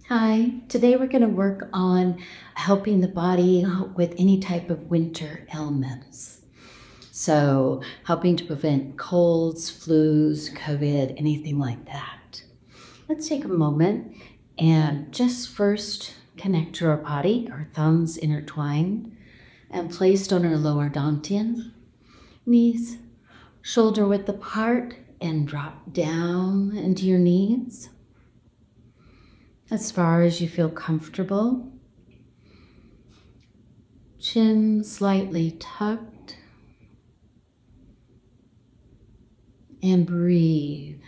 Hi, today we're going to work on helping the body with any type of winter ailments. So, helping to prevent colds, flus, COVID, anything like that. Let's take a moment and just first connect to our body, our thumbs intertwined and placed on our lower dantian, knees, shoulder width apart, and drop down into your knees as far as you feel comfortable. Chin slightly tucked. And breathe.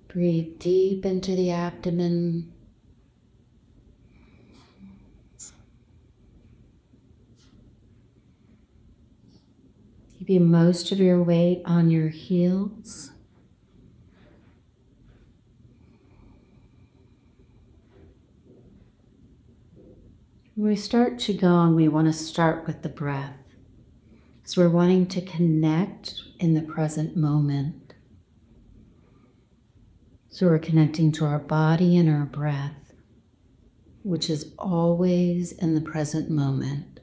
Breathe deep into the abdomen. Keeping most of your weight on your heels. When we start Qigong, we want to start with the breath. So we're wanting to connect in the present moment. So we're connecting to our body and our breath, which is always in the present moment.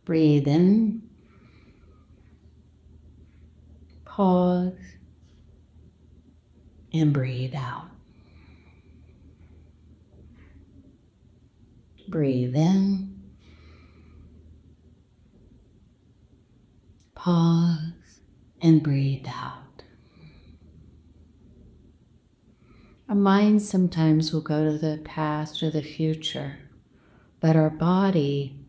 Breathe in. Pause. And breathe out. Breathe in. Pause and breathe out. Our mind sometimes will go to the past or the future, but our body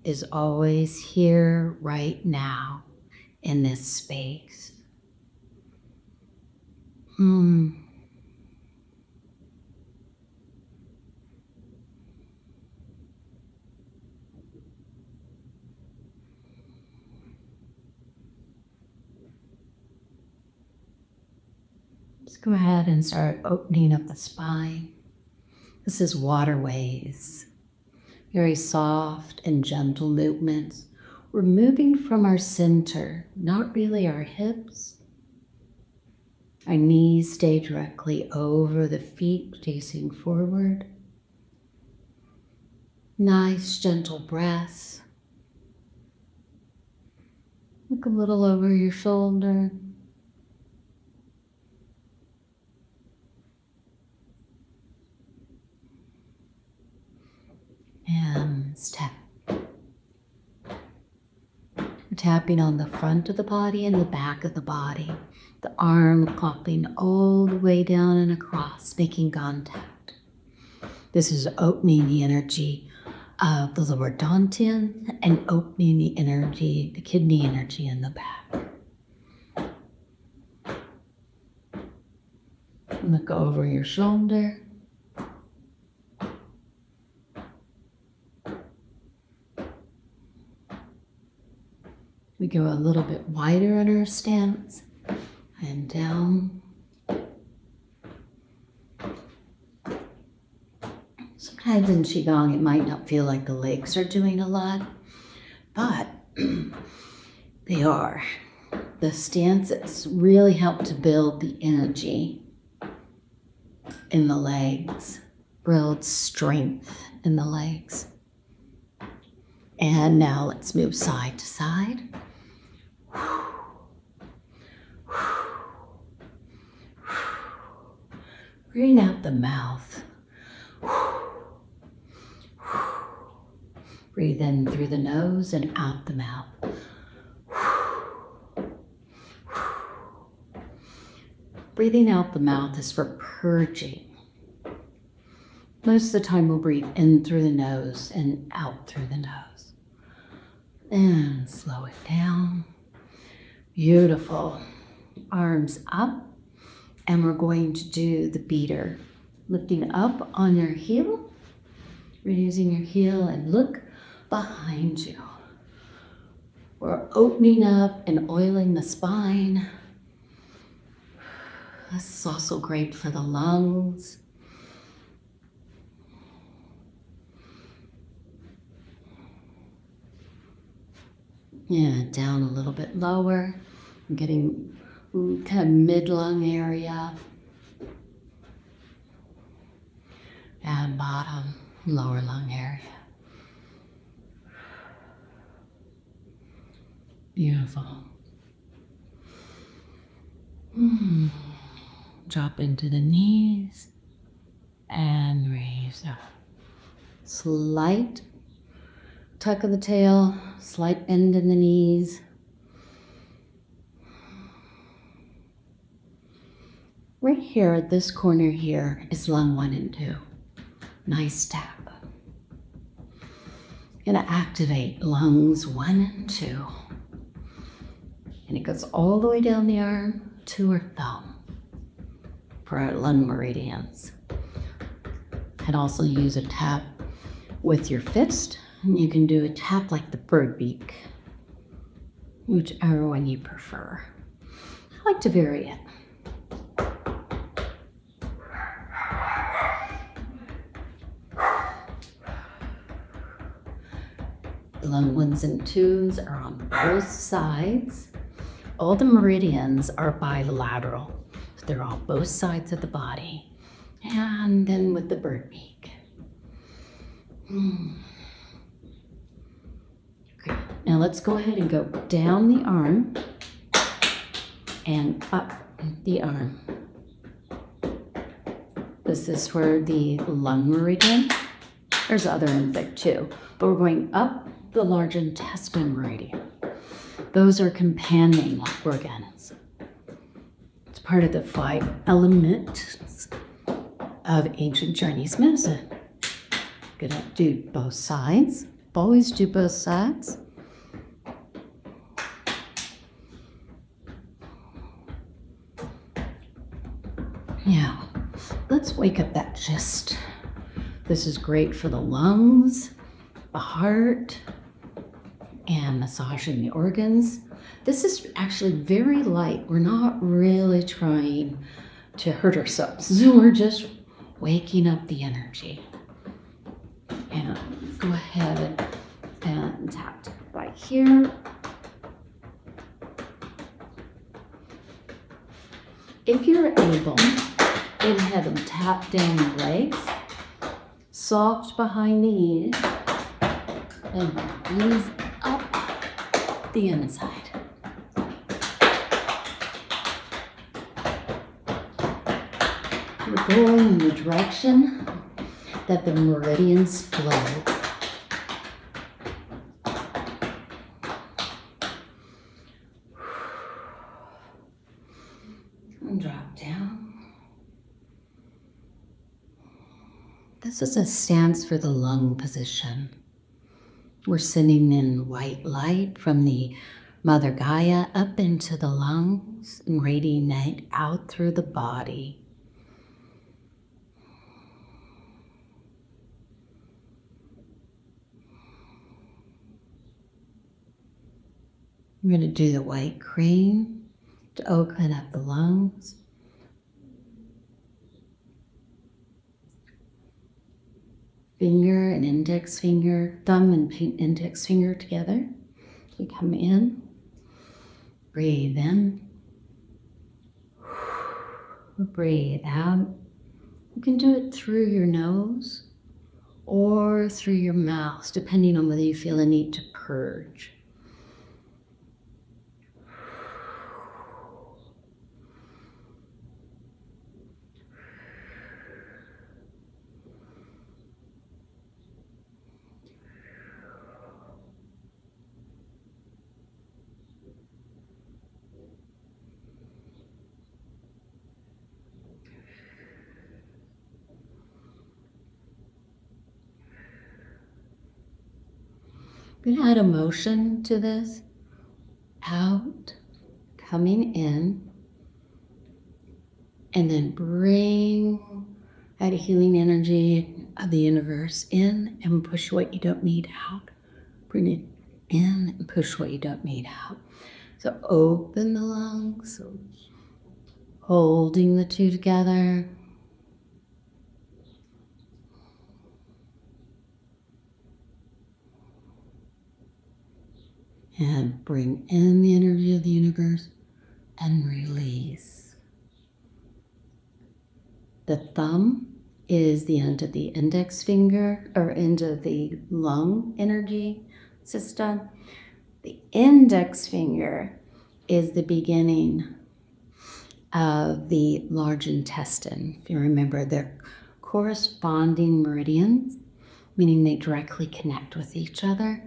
is always here right now in this space. Let's go ahead and start opening up the spine. This is waterways, very soft and gentle movements. We're moving from our center, not really our hips. Our knees stay directly over the feet, facing forward. Nice, gentle breaths. Look a little over your shoulder. And step. We're tapping on the front of the body and the back of the body. The arm plopping all the way down and across, making contact. This is opening the energy of the lower dantian and opening the energy, the kidney energy in the back. Look over your shoulder. We go a little bit wider in our stance and down. Sometimes in Qigong, it might not feel like the legs are doing a lot, but they are. The stances really help to build the energy in the legs, build strength in the legs. And now let's move side to side. Breathe out the mouth. Breathe in through the nose and out the mouth. Breathing out the mouth is for purging. Most of the time we'll breathe in through the nose and out through the nose. And slow it down. Beautiful. Arms up. And we're going to do the beater. Lifting up on your heel. Raising your heel and look behind you. We're opening up and oiling the spine. This is also great for the lungs. Yeah, down a little bit lower. I'm getting kind of mid-lung area. and bottom, lower lung area. Beautiful. Drop into the knees and raise up. Slight tuck of the tail, slight bend in the knees. Right here at this corner here is lung 1 and 2. Nice tap. Gonna activate lungs 1 and 2. And it goes all the way down the arm to our thumb for our lung meridians. And also use a tap with your fist. You can do a tap like the bird beak, whichever one you prefer. I like to vary it. The lung 1s and 2s are on both sides. All the meridians are bilateral. So they're on both sides of the body. And then with the bird beak. Okay, now let's go ahead and go down the arm and up the arm. This is for the lung meridian. There's other infect too, but we're going up the large intestine meridian. Those are companion organs. It's part of the 5 elements of ancient Chinese medicine. Gonna do both sides. Always do both sides. Now, let's wake up that chest. This is great for the lungs, the heart, and massaging the organs. This is actually very light. We're not really trying to hurt ourselves. We're just waking up the energy. And go ahead and tap right here. If you're able, go ahead and tap down the legs, soft behind the ears, and move up the inside. We're going in the direction that the meridians flow. And drop down. This is a stance for the lung position. We're sending in white light from the Mother Gaia up into the lungs and radiating out through the body. I'm going to do the white crane to open up the lungs. Finger and index finger, thumb and index finger together. We come in, breathe in, breathe out. You can do it through your nose or through your mouth, depending on whether you feel a need to purge. I'm going to add a motion to this. Out, coming in, and then bring that healing energy of the universe in and push what you don't need out. Bring it in and push what you don't need out. So open the lungs, holding the two together. And bring in the energy of the universe and release. The thumb is the end of the index finger or end of the lung energy system. The index finger is the beginning of the large intestine. If you remember, they're corresponding meridians, meaning they directly connect with each other.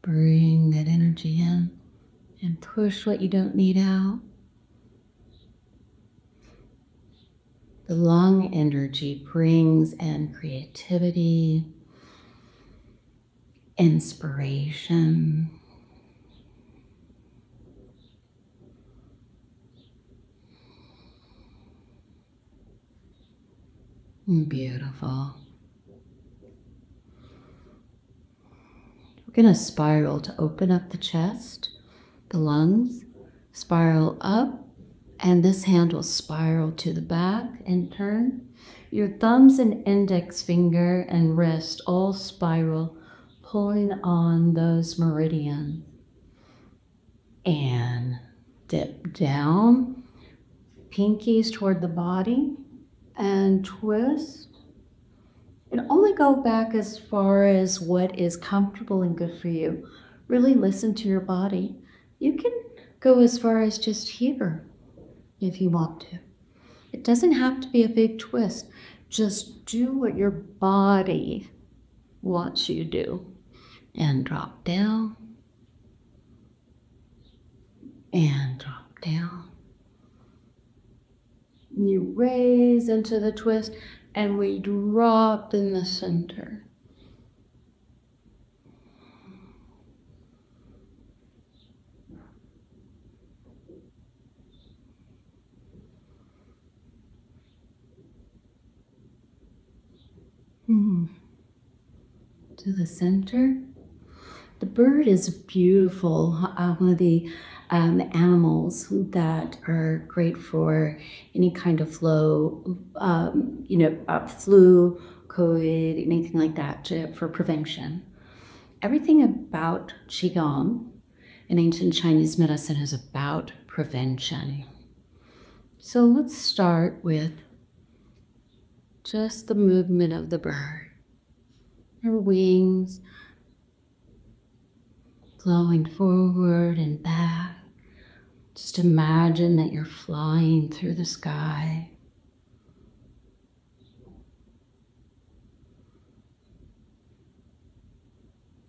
Bring that energy in and push what you don't need out. The lung energy brings in creativity, inspiration, beautiful. We're going to spiral to open up the chest, the lungs, spiral up, and this hand will spiral to the back and turn. Your thumbs and index finger and wrist all spiral, pulling on those meridians. And dip down, pinkies toward the body, and twist. And only go back as far as what is comfortable and good for you. Really listen to your body. You can go as far as just here if you want to. It doesn't have to be a big twist. Just do what your body wants you to do. And drop down. And drop down. You raise into the twist and we drop in the center. To the center. The bird is beautiful, one of the animals that are great for any kind of flu, COVID, anything like that for prevention. Everything about Qigong in ancient Chinese medicine is about prevention. So let's start with just the movement of the bird. Her wings flowing forward and back. Just imagine that you're flying through the sky.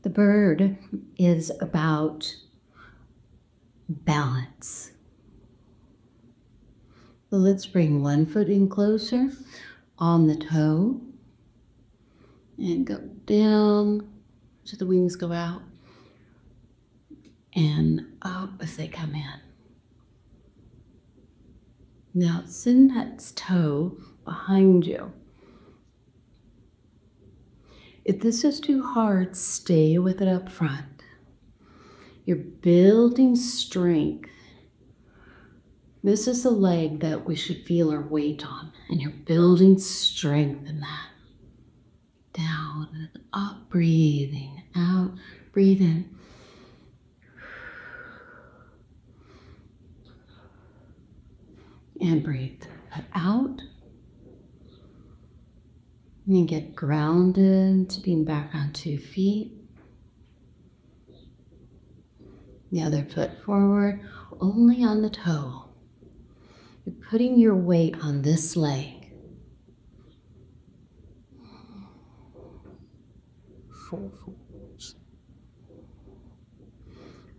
The bird is about balance. So let's bring one foot in closer on the toe and go down so the wings go out and up as they come in. Now send that toe behind you. If this is too hard, stay with it up front. You're building strength. This is the leg that we should feel our weight on, and you're building strength in that. Down and up, breathing out, breathe in. And breathe out. And get grounded to being back on 2 feet. The other foot forward, only on the toe. You're putting your weight on this leg. 4 forwards.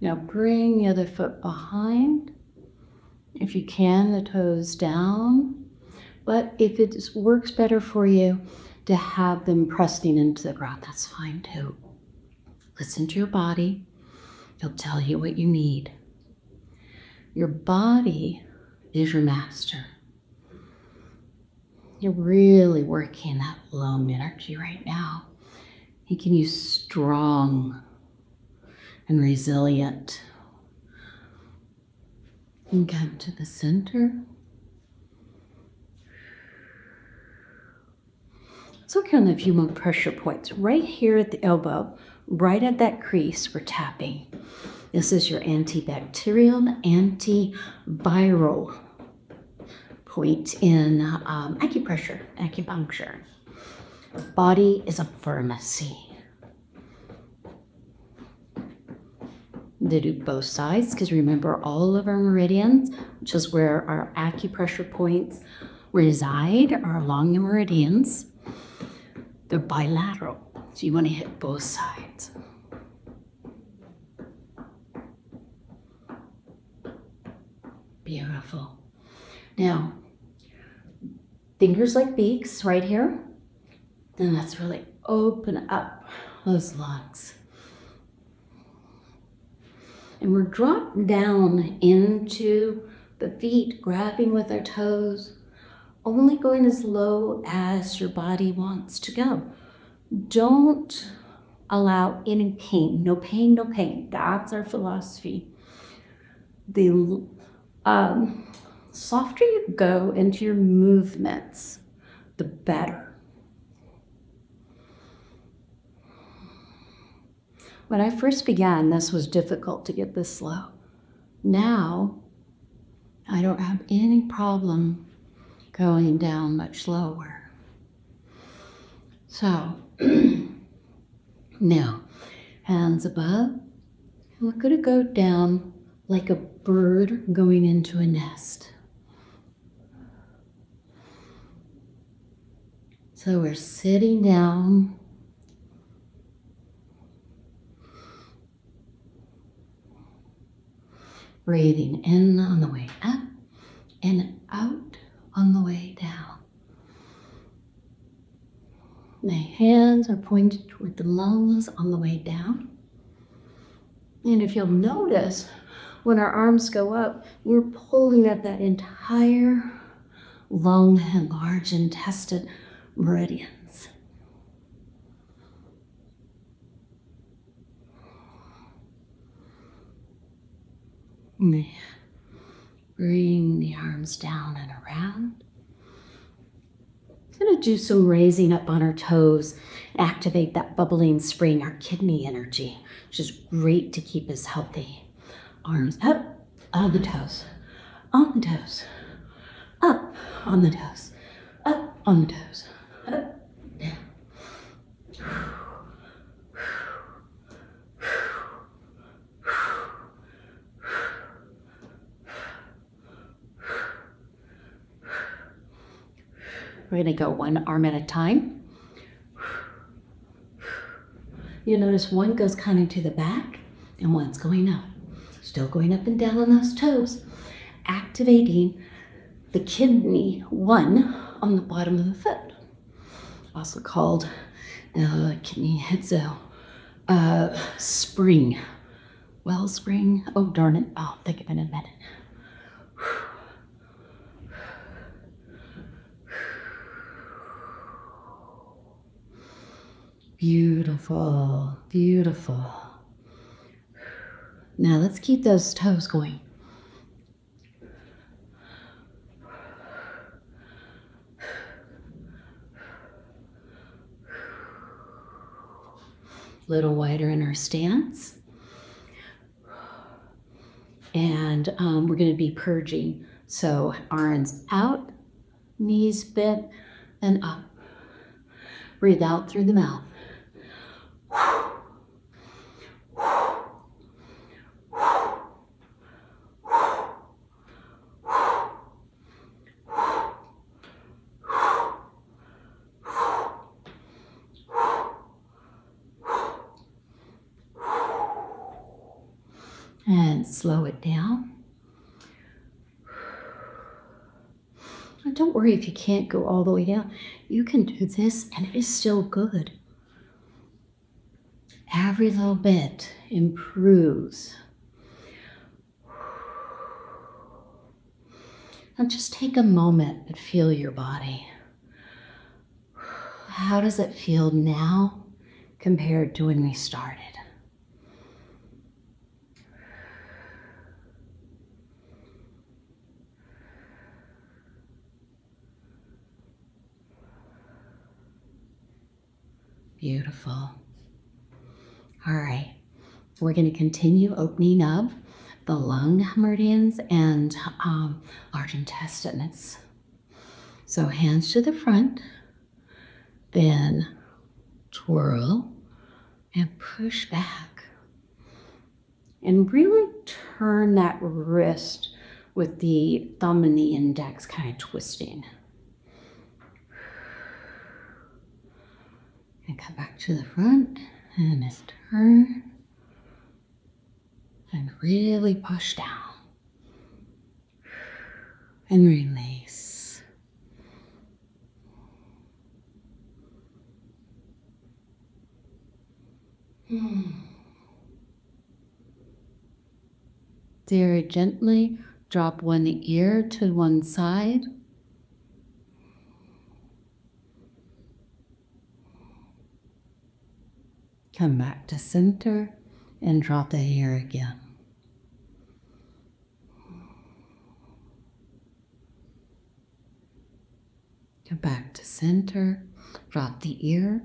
Now bring the other foot behind. If you can, the toes down. But if it works better for you to have them pressing into the ground, that's fine too. Listen to your body. It'll tell you what you need. Your body is your master. You're really working that lung energy right now. Making you strong and resilient. And come to the center. Let's look on a few more pressure points. Right here at the elbow, right at that crease, we're tapping. This is your antibacterial, antiviral point in acupressure, acupuncture. Body is a pharmacy. They do both sides because remember all of our meridians, which is where our acupressure points reside, are along the meridians. They're bilateral, so you want to hit both sides. Beautiful. Now, fingers like beaks right here. And let's really open up those lungs. And we're dropping down into the feet, grabbing with our toes, only going as low as your body wants to go. Don't allow any pain. No pain, no pain. That's our philosophy. The softer you go into your movements, the better. When I first began, this was difficult to get this slow. Now, I don't have any problem going down much lower. So, now, hands above. We're going to go down like a bird going into a nest. So we're sitting down. Breathing in on the way up and out on the way down. The hands are pointed toward the lungs on the way down. And if you'll notice, when our arms go up, we're pulling at that entire lung and large intestine meridians. Bring the arms down and around. I'm going to do some raising up on our toes, activate that bubbling spring, our kidney energy, which is great to keep us healthy. Arms up on the toes, on the toes, up on the toes, up on the toes, up, down. We're going to go one arm at a time. You'll notice one goes kind of to the back and one's going up. Still going up and down on those toes. Activating the kidney one on the bottom of the foot. Also called the kidney, it's a spring. Wellspring. Oh, darn it. I'll think of it in a minute. Beautiful, beautiful. Now let's keep those toes going. Little wider in our stance. And we're going to be purging. So arms out, knees bent, and up. Breathe out through the mouth. And slow it down. And don't worry if you can't go all the way down. You can do this and it is still good. Every little bit improves. Now just take a moment and feel your body. How does it feel now compared to when we started? Beautiful. All right, we're going to continue opening up the lung meridians and large intestines. So hands to the front, then twirl and push back. And really turn that wrist with the thumb and the index kind of twisting. And come back to the front and just turn and really push down and release. Very gently drop one ear to one side. Come back to center and drop the ear again. Come back to center, drop the ear,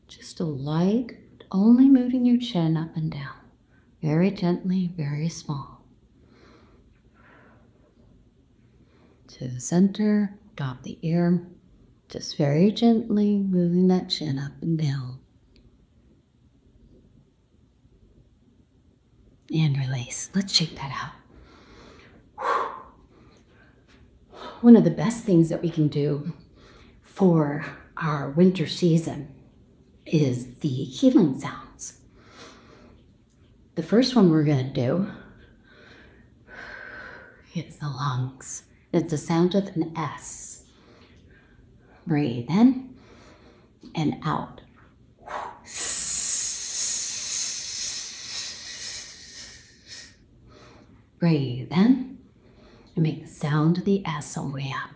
just a light, only moving your chin up and down. Very gently, very small. To the center, drop the ear, just very gently moving that chin up and down. And release. Let's shake that out. One of the best things that we can do for our winter season is the healing sounds. The first one we're going to do is the lungs. It's the sound of an S. Breathe in and out. Breathe in and make the sound of the S all the way up.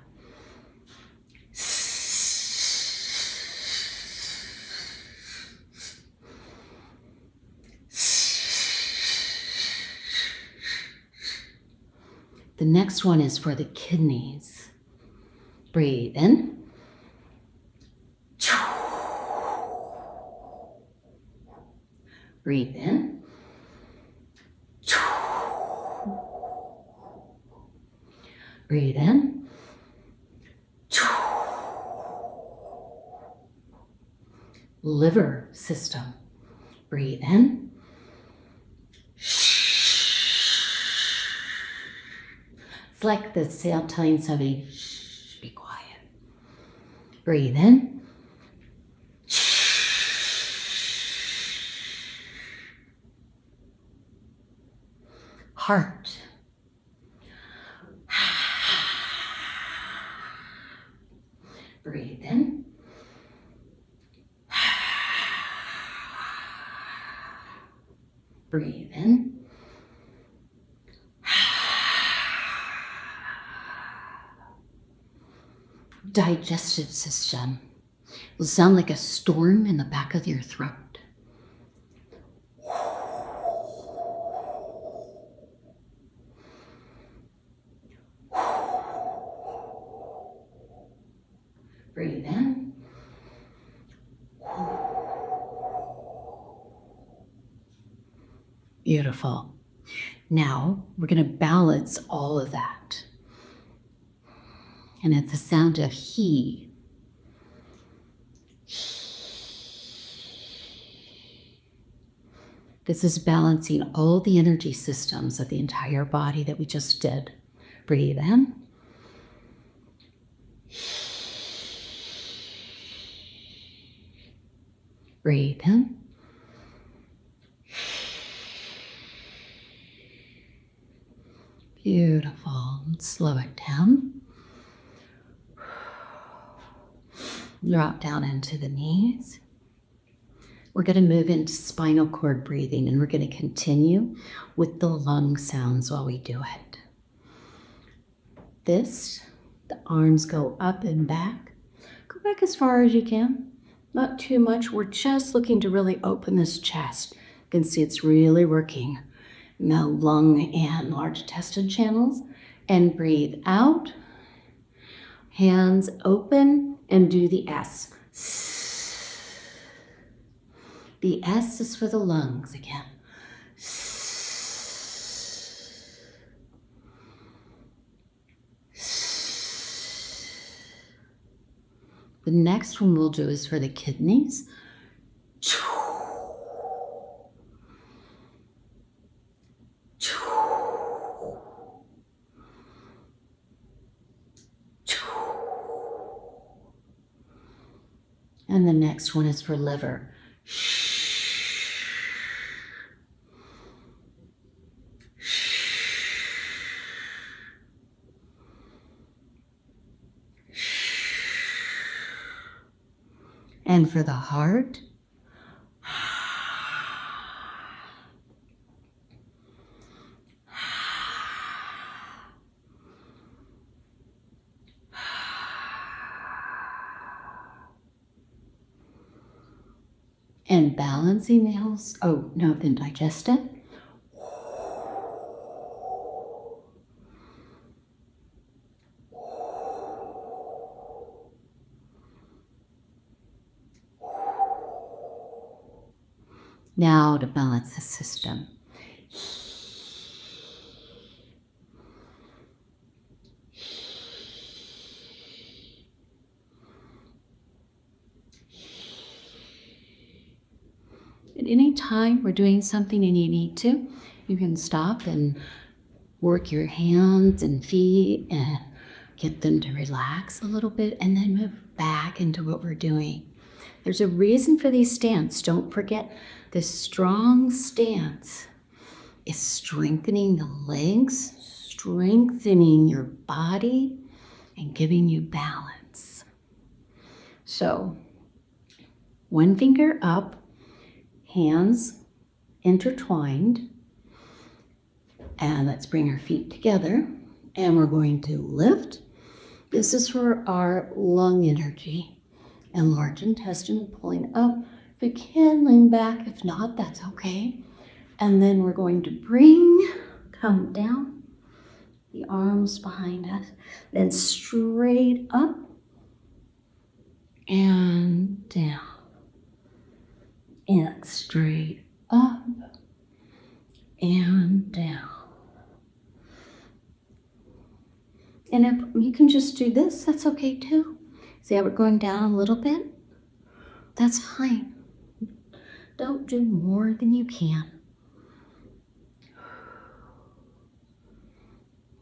The next one is for the kidneys. Breathe in. Breathe in. Breathe in. Liver system. Breathe in. It's like the cell telling somebody, shh, be quiet. Breathe in. Heart. Breathe in. Breathe in. Digestive system. It'll sound like a storm in the back of your throat. Breathe in. Beautiful. Now we're going to balance all of that. And it's the sound of he. This is balancing all the energy systems of the entire body that we just did. Breathe in. Breathe in. Beautiful. Slow it down. Drop down into the knees. We're going to move into spinal cord breathing, and we're going to continue with the lung sounds while we do it. The arms go up and back. Go back as far as you can. Not too much. We're just looking to really open this chest. You can see it's really working the lung and large intestine channels. And breathe out. Hands open and do the S. The S is for the lungs again. The next one we'll do is for the kidneys. And the next one is for liver. And for the heart, and balancing the health. Oh, no, then digestive. Now to balance the system. At any time we're doing something and you need to, you can stop and work your hands and feet and get them to relax a little bit and then move back into what we're doing. There's a reason for these stance. Don't forget, this strong stance is strengthening the legs, strengthening your body, and giving you balance. So, one finger up, hands intertwined, and let's bring our feet together, and we're going to lift. This is for our lung energy and large intestine, pulling up. If you can, lean back. If not, that's okay. And then we're going to come down, the arms behind us, then straight up and down, and straight up and down. And if you can just do this, that's okay too. See how we're going down a little bit? That's fine. Don't do more than you can.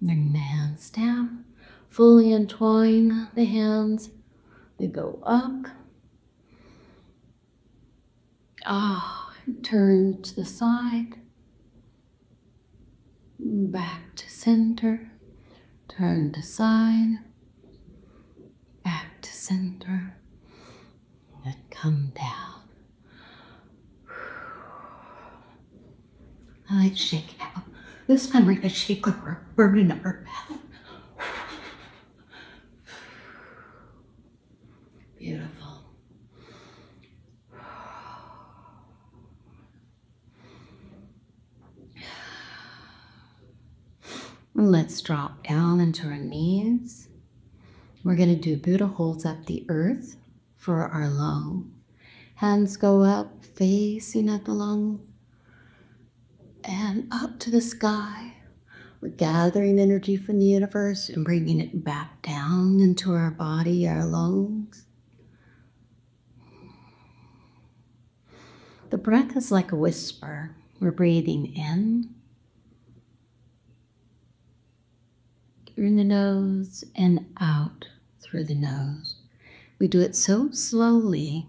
Bring the hands down, fully entwine the hands. They go up. Turn to the side. Back to center. Turn to side. Back to center. And come down. I like to shake it out. This time we're going to shake like we're burning up our bath. Beautiful. Let's drop down into our knees. We're going to do Buddha holds up the earth for our lung. Hands go up, facing at the lung, and up to the sky. We're gathering energy from the universe and bringing it back down into our body, our lungs. The breath is like a whisper. We're breathing in through the nose and out through the nose. We do it so slowly.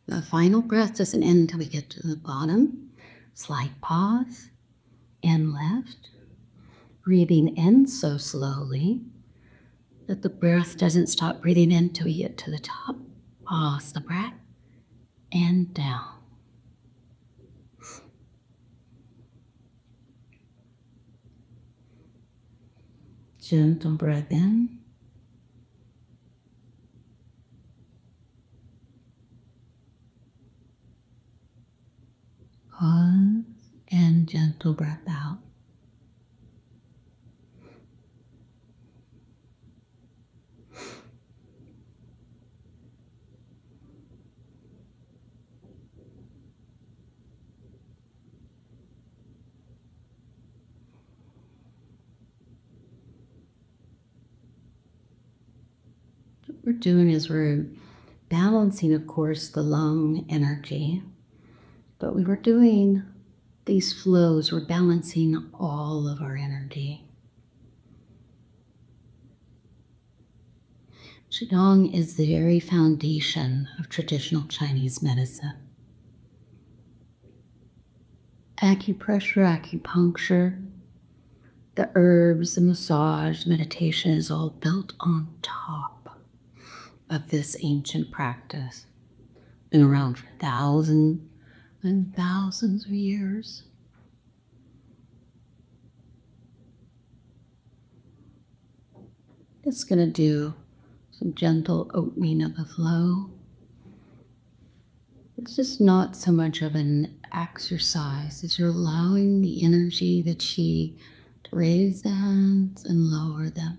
The final breath doesn't end until we get to the bottom. Slight pause and left. Breathing in so slowly that the breath doesn't stop breathing in until we get to the top. Pause the breath and down. Gentle breath in. Pause and gentle breath out. What we're doing is we're balancing, of course, the lung energy, but we were doing these flows, we're balancing all of our energy. Qigong is the very foundation of traditional Chinese medicine. Acupressure, acupuncture, the herbs, the massage, meditation is all built on top of this ancient practice. Been around for thousands and thousands of years. Just going to do some gentle opening of the flow. It's just not so much of an exercise as you're allowing the energy, the qi, to raise the hands and lower them.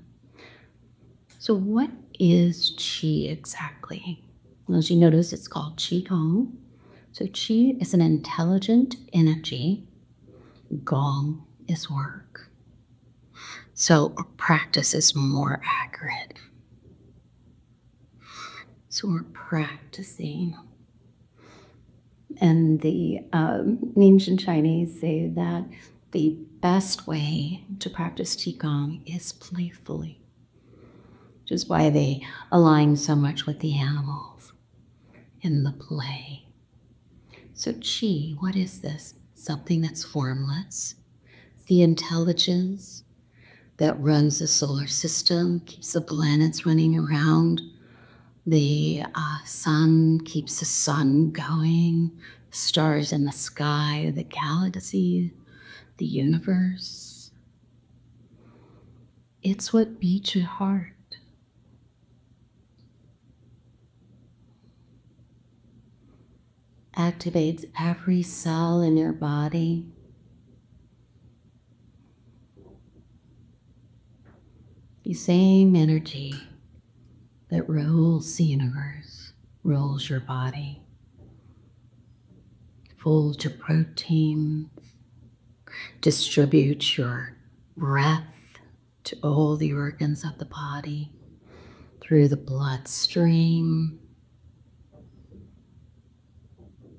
So what is qi exactly? Well, as you notice, it's called Qigong. So qi is an intelligent energy. Gong is work. So practice is more accurate. So we're practicing. And the ancient Chinese say that the best way to practice Qigong is playfully, which is why they align so much with the animals in the play. So Qi, what is this? Something that's formless. The intelligence that runs the solar system, keeps the planets running around. The sun keeps the sun going, stars in the sky, the galaxy, the universe. It's what beats your heart. Activates every cell in your body. The same energy that rules the universe rules your body. Folds your protein, distributes your breath to all the organs of the body through the bloodstream.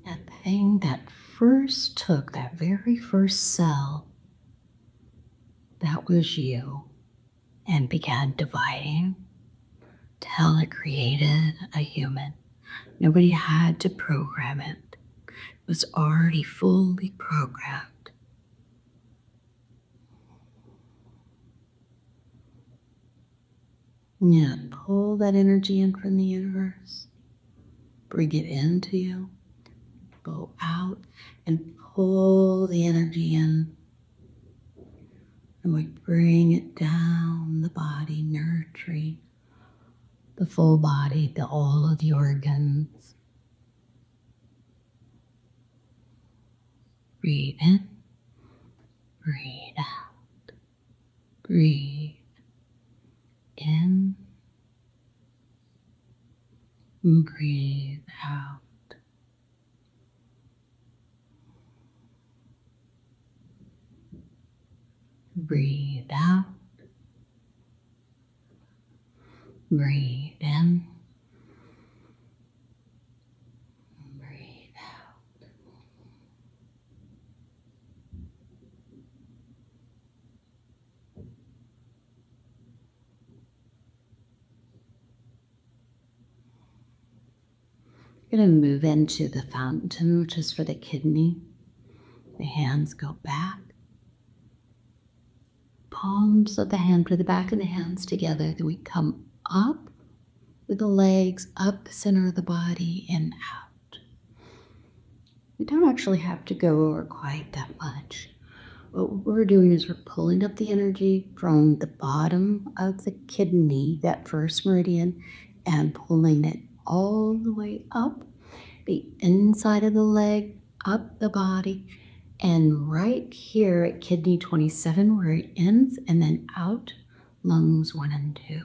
That thing that first took that very first cell, that was you, and began dividing till it created a human. Nobody had to program it. It was already fully programmed. Yeah, pull that energy in from the universe. Bring it into you. Go out and pull the energy in. And we bring it down the body, nurturing the full body, all of the organs. Breathe in, breathe out. Breathe in, and breathe out. Breathe out. Breathe in. Breathe out. You're going to move into the fountain, which is for the kidney. The hands go back. Palms of the hand, put the back of the hands together. Then we come up with the legs, up the center of the body, and out. We don't actually have to go over quite that much. What we're doing is we're pulling up the energy from the bottom of the kidney, that first meridian, and pulling it all the way up the inside of the leg, up the body, and right here at kidney 27 where it ends, and then out lungs 1 and 2.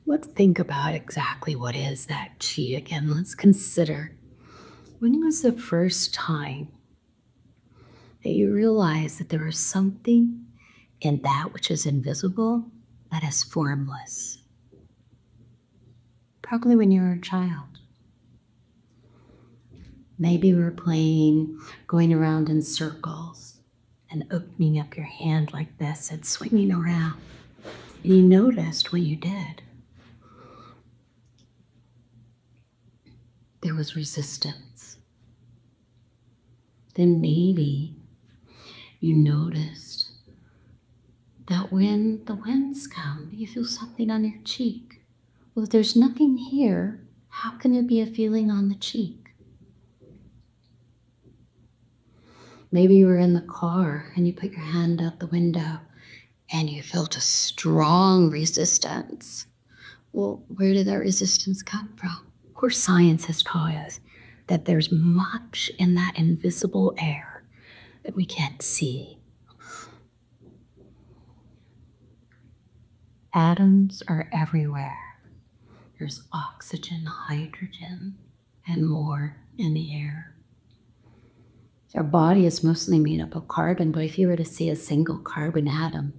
Let's think about exactly what is that chi again. Let's consider, when was the first time that you realized that there was something in that which is invisible that is formless? Probably when you were a child. Maybe we were playing, going around in circles and opening up your hand like this and swinging around. And you noticed when you did, there was resistance. Then maybe you noticed that when the winds come, you feel something on your cheek. Well, if there's nothing here, how can there be a feeling on the cheek? Maybe you were in the car and you put your hand out the window and you felt a strong resistance. Well, where did that resistance come from? Of course, science has taught us that there's much in that invisible air that we can't see. Atoms are everywhere. There's oxygen, hydrogen, and more in the air. Our body is mostly made up of carbon, but if you were to see a single carbon atom,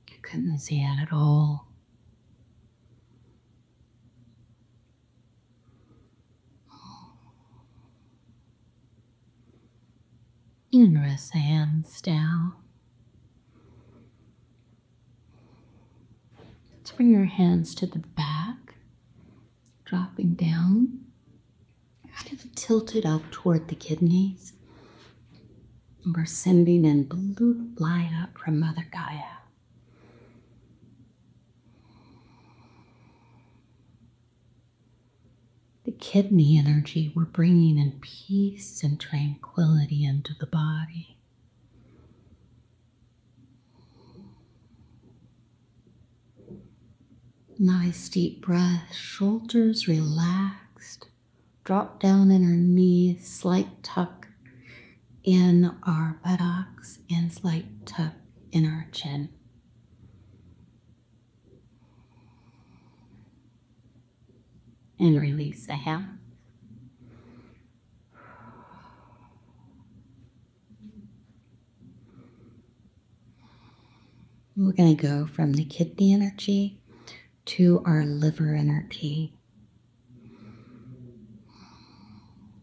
you couldn't see it at all. You can rest the hands down. Let's bring your hands to the back, dropping down, kind of tilted up toward the kidneys. And we're sending in blue light up from Mother Gaia. The kidney energy, we're bringing in peace and tranquility into the body. Nice deep breath, shoulders relaxed, drop down in our knees, slight tuck in our buttocks, and slight tuck in our chin. And release the hand. We're going to go from the kidney energy to our liver energy.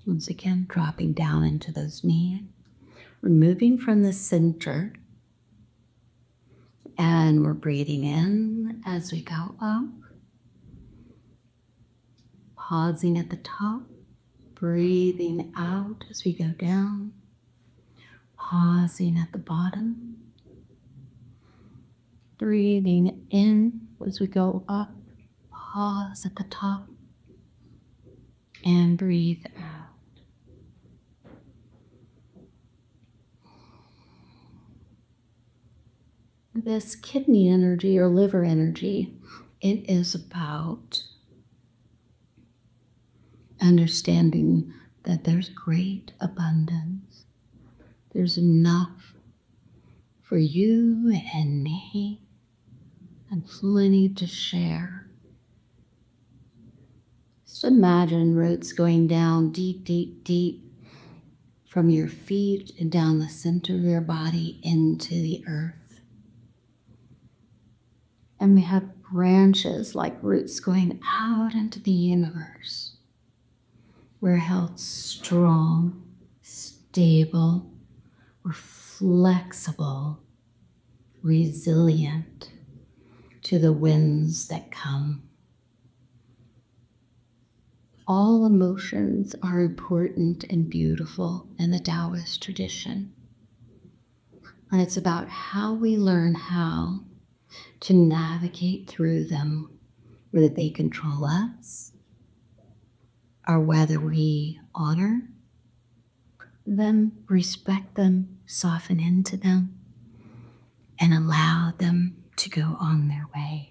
Once again, dropping down into those knees. We're moving from the center and we're breathing in as we go up. Pausing at the top, breathing out as we go down. Pausing at the bottom. Breathing in as we go up. Pause at the top. And breathe out. This kidney energy or liver energy, it is about understanding that there's great abundance. There's enough for you and me and plenty to share. Just imagine roots going down deep, deep, deep from your feet and down the center of your body into the earth. And we have branches like roots going out into the universe. We're held strong, stable, we're flexible, resilient to the winds that come. All emotions are important and beautiful in the Taoist tradition. And it's about how we learn how to navigate through them, whether they control us or whether we honor them, respect them, soften into them, and allow them to go on their way.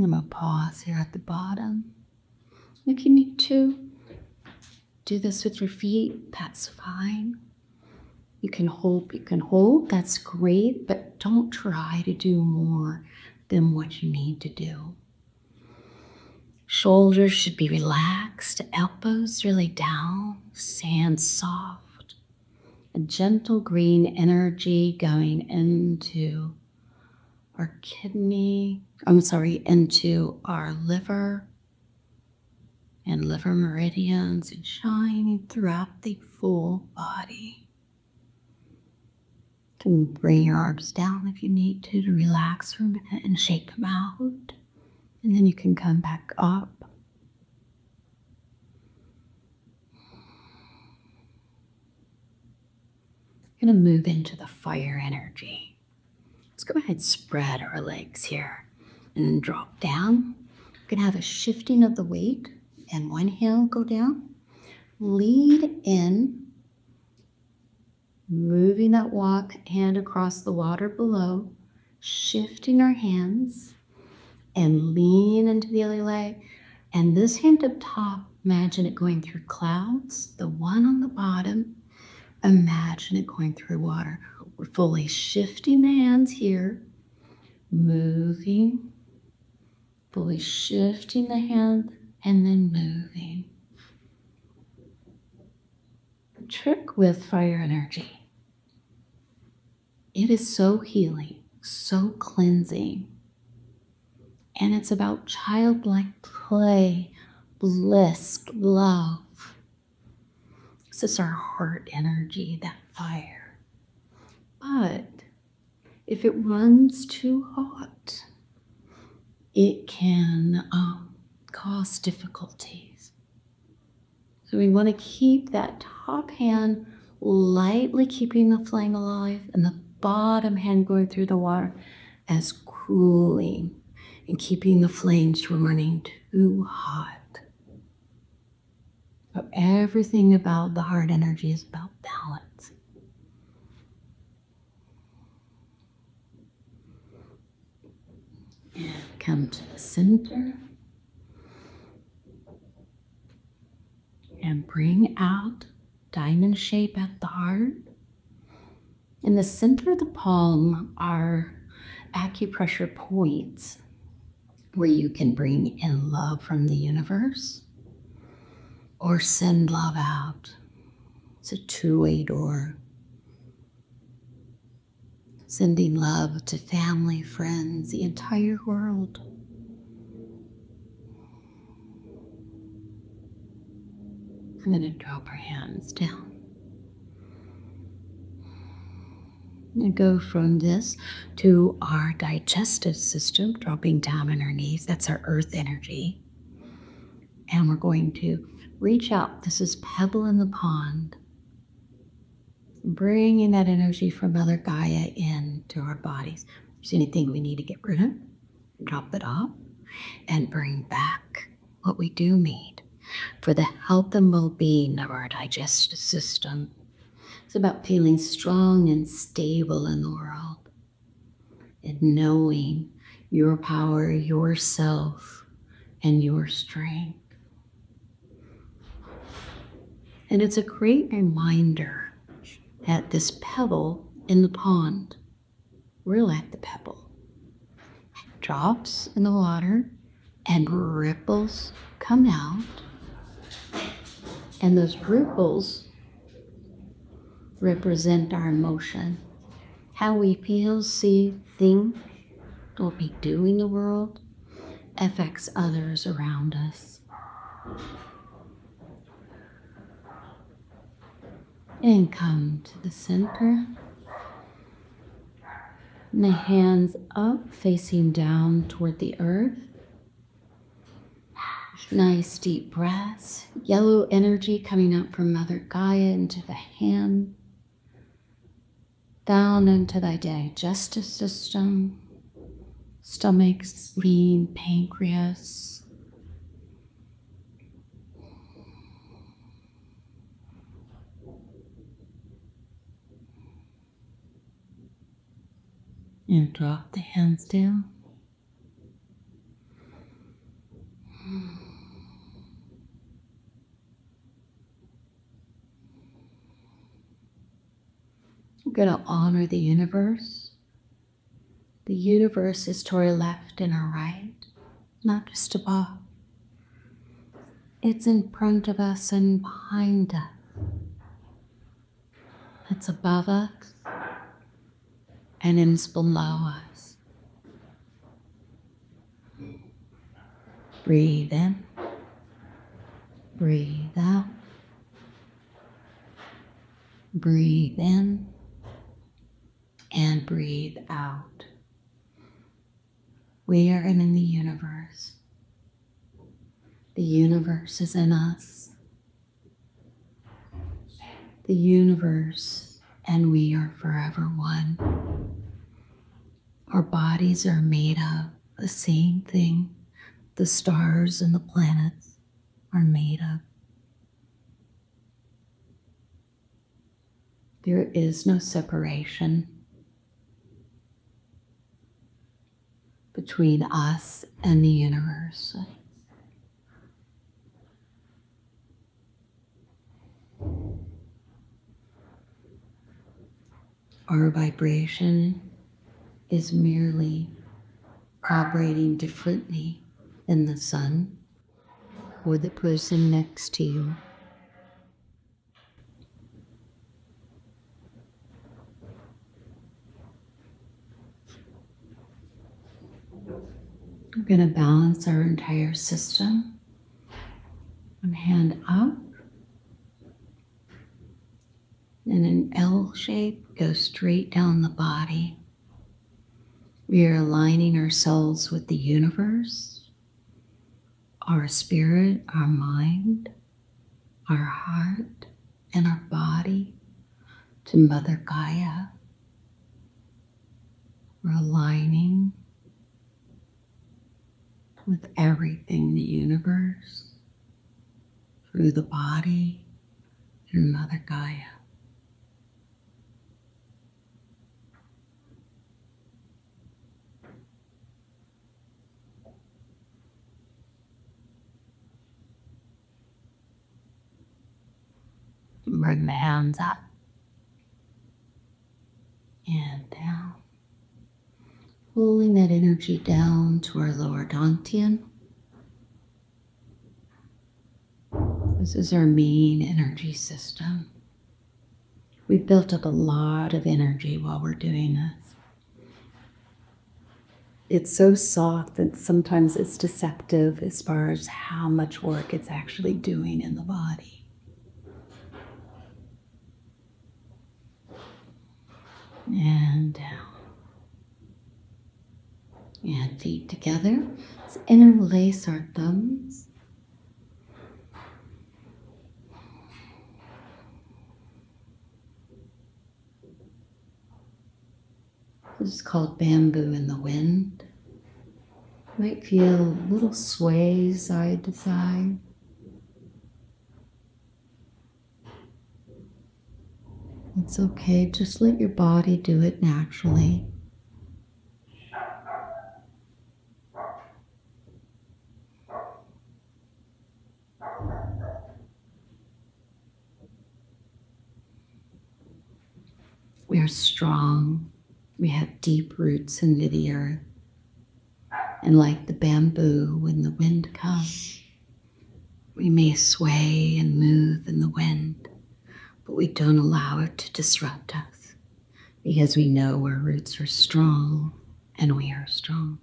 I'm going to pause here at the bottom. If you need to do this with your feet, that's fine. You can hold, that's great, but don't try to do more than what you need to do. Shoulders should be relaxed, elbows really down, hands soft. A gentle green energy going into our into our liver and liver meridians and shining throughout the full body. You can bring your arms down if you need to relax for a minute and shake them out. And then you can come back up. We're going to move into the fire energy. Let's go ahead and spread our legs here and drop down. We're going to have a shifting of the weight, and one hand go down. Lead in, moving that hand across the water below, shifting our hands, and lean into the other leg. And this hand up top, imagine it going through clouds. The one on the bottom, imagine it going through water. We're fully shifting the hands here, moving, fully shifting the hand, and then moving. The trick with fire energy, it is so healing, so cleansing, and it's about childlike play, bliss, love. This is our heart energy, that fire. But if it runs too hot, it can cause difficulties. So we want to keep that top hand lightly keeping the flame alive and the bottom hand going through the water as cooling and keeping the flames from running too hot. But everything about the heart energy is about balance. And come to the center. And bring out diamond shape at the heart. In the center of the palm are acupressure points where you can bring in love from the universe or send love out. It's a two-way door. Sending love to family, friends, the entire world. I'm going to drop our hands down. And go from this to our digestive system, dropping down on our knees. That's our earth energy. And we're going to reach out. This is pebble in the pond. Bringing that energy from Mother Gaia into our bodies. If there's anything we need to get rid of, drop it off and bring back what we do need for the health and well-being of our digestive system. It's about feeling strong and stable in the world and knowing your power, yourself, and your strength. And it's a great reminder that this pebble in the pond, we're like the pebble. It drops in the water and ripples come out. And those ripples represent our emotion, how we feel, see, think, what we do in the world affects others around us. And come to the center. And the hands up, facing down toward the earth. Nice deep breaths. Yellow energy coming up from Mother Gaia into the hand. Down into thy digestive system. Stomach, spleen, pancreas. And drop the hands down. going to honor the universe. The universe is to our left and our right, not just above. It's in front of us and behind us. It's above us and it's below us. Breathe in, breathe out, breathe in, and breathe out. We are in the universe. The universe is in us. The universe and we are forever one. Our bodies are made of the same thing the stars and the planets are made of. There is no separation between us and the universe. Our vibration is merely vibrating differently than the sun or the person next to you. We're going to balance our entire system. One hand up. In an L shape, go straight down the body. We are aligning ourselves with the universe, our spirit, our mind, our heart, and our body to Mother Gaia. We're aligning with everything in the universe through the body and Mother Gaia. Bring the hands up and down. Pulling that energy down to our lower dantian. This is our main energy system. We've built up a lot of energy while we're doing this. It's so soft that sometimes it's deceptive as far as how much work it's actually doing in the body. And down. And feet together. Let's interlace our thumbs. This is called bamboo in the wind. You might feel a little sway side to side. It's okay, just let your body do it naturally. We are strong. We have deep roots into the earth. And like the bamboo, when the wind comes, we may sway and move in the wind, but we don't allow it to disrupt us because we know our roots are strong and we are strong.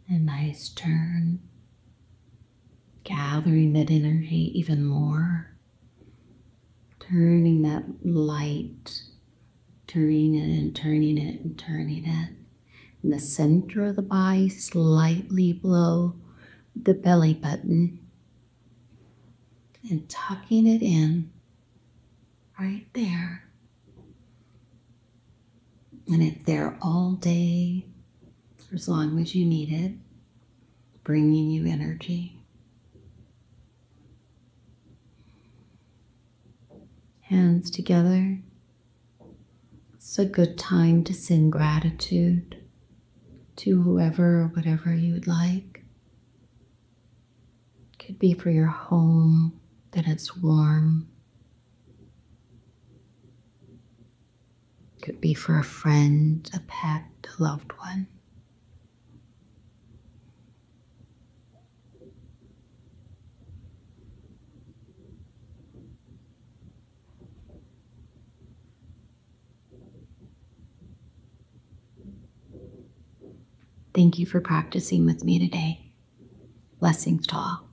A nice turn, gathering that energy even more, turning that light, turning it and turning it and turning it. In the center of the body, slightly below the belly button, and tucking it in right there. And it's there all day, for as long as you need it, bringing you energy. Hands together. It's a good time to send gratitude to whoever or whatever you would like. Could be for your home, that it's warm. Could be for a friend, a pet, a loved one. Thank you for practicing with me today. Blessings to all.